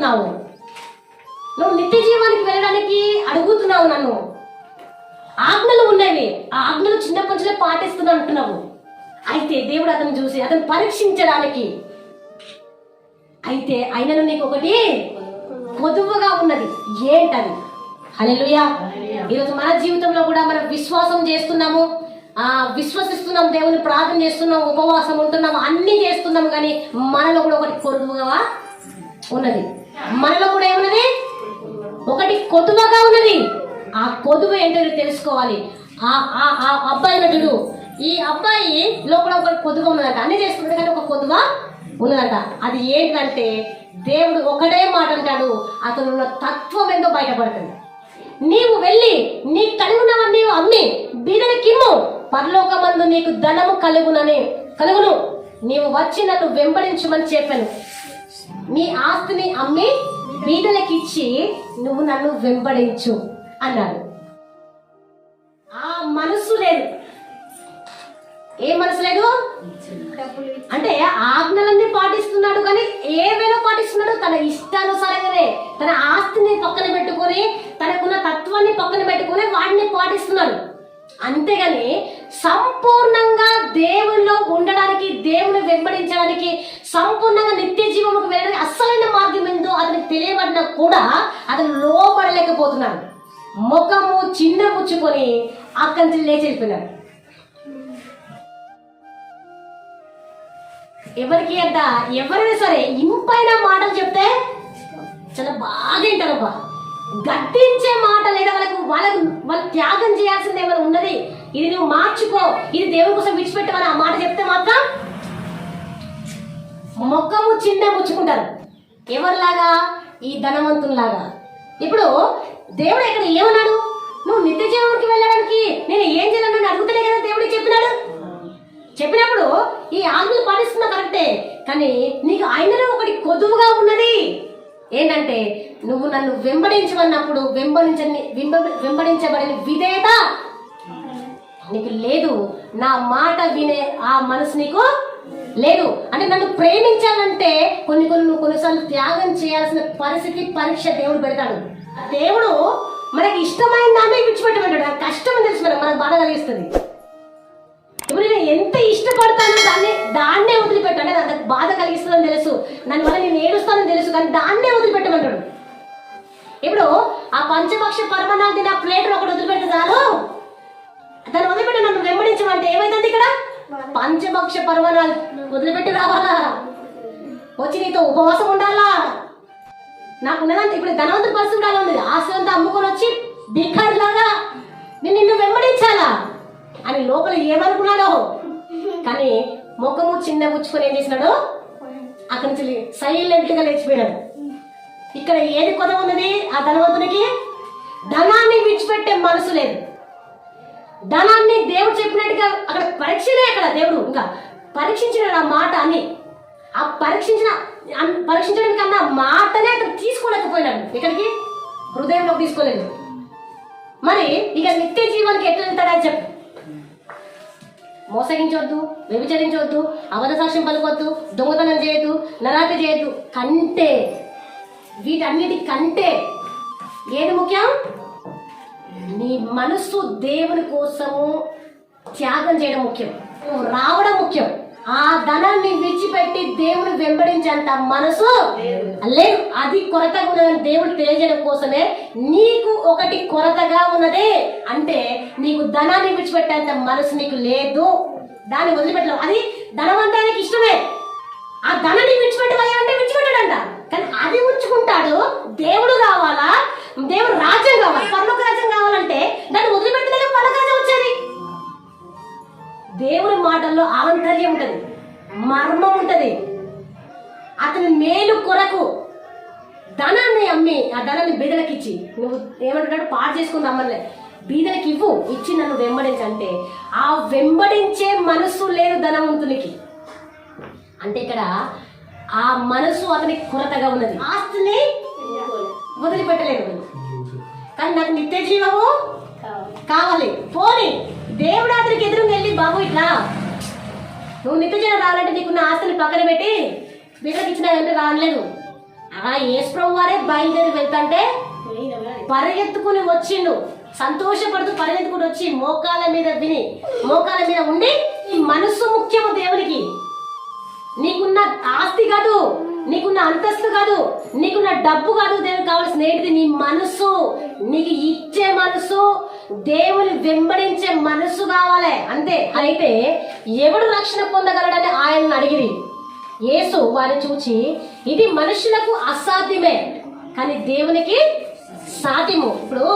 అడుగుతున్నావు. నువ్వు నిత్య జీవానికి వెళ్ళడానికి అడుగుతున్నావు నన్ను. ఆజ్ఞలు ఉన్నవి, ఆ ఆజ్ఞలు చిన్నప్పటి నుంచే పాటిస్తున్నా అంటున్నావు. అయితే దేవుడు అతను చూసి అతను పరీక్షించడానికి, అయితే అయినను నీకు ఒకటి కొదువుగా ఉన్నది. ఏంటది? హల్లెలూయా. ఈరోజు మన జీవితంలో కూడా మనం విశ్వాసం చేస్తున్నాము, విశ్వసిస్తున్నాం, దేవుని ప్రార్థన చేస్తున్నాం, ఉపవాసం ఉంటున్నాం, అన్ని చేస్తున్నాము. కానీ మనలో కూడా ఒకటి కొదువుగా ఉన్నది. మనలో కూడా ఏమున్నది? ఒకటి కొదువగా ఉన్నది. ఆ కొదువ ఏంటో తెలుసుకోవాలి. ఆ అబ్బాయి నటుడు, ఈ అబ్బాయి లోపల ఒక కొదువ ఉన్నదంట. అన్ని చేస్తుంది కానీ ఒక కొదువ ఉన్నదంట. అది ఏంటంటే దేవుడు ఒకటే మాట అంటాడు, అతను ఉన్న తత్వం ఏందో బయటపడుతుంది. నీవు వెళ్ళి నీ కలుగునవన్నీ అమ్మి బీదలకిమ్ము, పరలోకమందు నీకు ధనము కలుగును. నీవు వచ్చి నన్ను వెంబడించమని చెప్పాను. నీ ఆస్తిని అమ్మి బీదలకిచ్చి నువ్వు నన్ను వెంబడించు అన్నాడు. ఆ మనసు లేదు. ఏ మనసు లేదు అంటే ఆజ్ఞలన్నీ పాటిస్తున్నాడు, కానీ ఏ వేలో పాటిస్తున్నాడు? తన ఇష్టానుసారంగానే, తన ఆస్తిని పక్కన పెట్టుకొని, తనకున్న తత్వాన్ని పక్కన పెట్టుకొని వాడిని పాటిస్తున్నాడు. అంతేగాని సంపూర్ణంగా దేవుల్లో ఉండడానికి, దేవుని వెంబడించడానికి, సంపూర్ణంగా నిత్య జీవముకు వెళ్ళడానికి అస్సలైన మార్గం ఏందో అతనికి తెలియబడినా కూడా అతను లోపడలేకపోతున్నాడు. ముఖము చిన్న పుచ్చుకొని అక్కడి నుంచి లేచి వెళ్ళిపోయినాడు. ఎవరికి అంట, ఎవరైనా సరే ఇంపైన మాటలు చెప్తే చాలా బాగా వింటారబ్బా. గద్దించే మాట లేదా వాళ్ళు త్యాగం చేయాల్సింది ఏమైనా ఉన్నది, ఇది నువ్వు మార్చుకో, ఇది దేవుని కోసం విడిచిపెట్టమని ఆ మాట చెప్తే మాత్రం మొక్కము చిన్న పుచ్చుకుంటారు. ఎవరిలాగా? ఈ ధనవంతుల్లాగా. ఇప్పుడు దేవుడు ఇక్కడ ఏమన్నాడు? నువ్వు నిత్య జీవానికి వెళ్ళడానికి నేను ఏం చేయాలని అడుగుతలే కదా దేవుడికి చెప్పినాడు. చెప్పినప్పుడు ఈ ఆజ్ఞలు పాటిస్తున్నా కరెక్టే, కానీ నీకు ఆయనలో ఒకటి కొదువుగా ఉన్నది. ఏంటంటే నువ్వు నన్ను వెంబడించమన్నప్పుడు వెంబడించబడిన విధేయత నీకు లేదు. నా మాట వినే ఆ మనసు నీకు లేదు. అంటే నన్ను ప్రేమించాలంటే కొన్నిసార్లు త్యాగం చేయాల్సిన పరిస్థితి, పరీక్ష దేవుడు పెడతాడు. దేవుడు మనకి ఇష్టమైన దాన్ని విడిచిపెట్టమంటాడు. కష్టం తెలుసు, మనకు బాధ కలిగిస్తుంది. ఇప్పుడు నేను ఎంత ఇష్టపడతానో దాన్నే వదిలిపెట్టాను. నాకు బాధ కలిగిస్తుందని తెలుసు, దాని వల్ల నేను ఏడుస్తానని తెలుసు, కానీ దాన్నే వదిలిపెట్టమంటాడు. ఇప్పుడు ఆ పంచభక్ష పరమాన్నాలు తిని ఆ ప్లేట్ ఒకటి వదిలిపెట్టు చాలు, దాన్ని వదిలిపెట్టి నన్ను వెంబడించమంటే ఏమైతుంది? ఇక్కడ పంచభక్ష పరమాన్నాలు వదిలిపెట్టి రావాలా, వచ్చి నీతో ఉపవాసం ఉండాలా. నాకున్నదంటే ఇప్పుడు ధనవంతుల పరిస్థితి అలా ఉంది. ఆస్తి అంతా అమ్ముకొని వచ్చి బికారిలాగా నిన్ను వెంబడించాలా అని లోపల ఏమనుకున్నాడో, కానీ ముఖము చిన్న పుచ్చుకొని ఏం చేసినాడు? అక్కడి నుంచి సైలెంట్ గా లేచిపోయాడు. ఇక్కడ ఏది కొదవ ఉన్నది? ఆ ధనవంతునికి ధనాన్ని విడిచిపెట్టే మనసు లేదు. ధనాన్ని దేవుడు చెప్పినట్టుగా అక్కడ పరీక్షలే, అక్కడ దేవుడు ఇంకా పరీక్షించిన ఆ మాట అని ఆ పరీక్షించడానికి అన్న మాటనే అక్కడ తీసుకోలేకపోయినాడు. ఇక్కడికి హృదయంలోకి తీసుకోలేదు. మరి ఇక నిత్య జీవానికి ఎట్లా వెళ్తాడని చెప్పు. మోసగించవద్దు, వ్యభిచరించవద్దు, అబద్ధ సాక్ష్యం పలకొద్దు, దొంగతనం చేయొద్దు, నరాతి చేయొద్దు. కంటే వీటన్నిటి కంటే ఏది ముఖ్యం? నీ మనస్సు దేవుని కోసము త్యాగం చేయడం ముఖ్యం, రావడం ముఖ్యం. ఆ ధనాన్ని విడిచిపెట్టి దేవుని వెంబడించేంత మనసు లేదు. అది కొరతగా ఉన్నదని దేవుడు తెలియజేయడం కోసమే నీకు ఒకటి కొరతగా ఉన్నది. అంటే నీకు ధనాన్ని విడిచిపెట్టేంత మనసు నీకు లేదు, దాన్ని వదిలిపెట్టలేవు. అది ధనవంతానికి ఇష్టమే. ఆ ధనాన్ని విడిచిపెట్టవయ్యా అంటే విడిచిపెట్టాడంట, కానీ అది ఉంచుకుంటాడు. దేవుడు కావాలా, దేవుడు రాజ్యం కావాలి, పరలోక రాజ్యం కావాలంటే దాన్ని వదిలిపెట్టలేక పరలోక రాజ్యం వచ్చేది. దేవుడి మాటల్లో ఆంతర్యం ఉంటది, మర్మం ఉంటది. అతని మేలు కొరకు ధనాన్ని అమ్మి ఆ ధనాన్ని బీదలకు ఇచ్చి, నువ్వు ఏమంటున్నాడు? పాడు చేసుకుని అమ్మలే, బీదలకు ఇవ్వు, ఇచ్చి నన్ను వెంబడించంటే ఆ వెంబడించే మనసు లేదు ధనవంతునికి. అంటే ఇక్కడ ఆ మనసు అతనికి కొరతగా ఉన్నది. ఆస్తిని వదిలిపెట్టలేదు, కానీ నాకు నిత్య జీవము కావాలి. పోనీ దేవుడు అతనికి ఎదురు వెళ్ళి, బాబు ఇట్లా నువ్వు నిత్య జీవం రావాలంటే నీకున్న ఆస్తిని పక్కన పెట్టి బీదలకు ఇచ్చినావంటే రాలేదు. ఆ యేసుప్రభు వారే బయలుదేరి వెళ్తుంటే పరిగెత్తుకుని వచ్చిండు, సంతోషపడుతూ పరిగెత్తుకుని వచ్చి మోకాల మీద ఉండి, ఈ మనసు ముఖ్యము దేవునికి. నీకున్న ఆస్తి కాదు, నీకున్న అంతస్తు కాదు, నీకున్న డబ్బు కాదు దేవునికి కావాల్సిన ఏంటిది? నీ మనసు, నీకు ఇచ్చే మనసు, దేవుని వెంబడించే మనసు కావాలి అంతే. అయితే ఎవడు రక్షణ పొందగలడని ఆయనను అడిగిరి. యేసు వారిని చూచి, ఇది మనుషులకు అసాధ్యమే కానీ దేవునికి సాధ్యము. ఇప్పుడు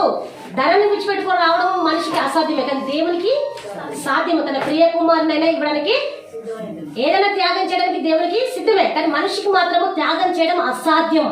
ధరని విడిచిపెట్టుకొని రావడం మనిషికి అసాధ్యమే కానీ దేవునికి సాధ్యము. తన ప్రియ కుమారునైనా ఇవ్వడానికి, ఏదైనా త్యాగం చేయడానికి దేవునికి సిద్ధమే కానీ మనిషికి మాత్రము త్యాగం చేయడం అసాధ్యం.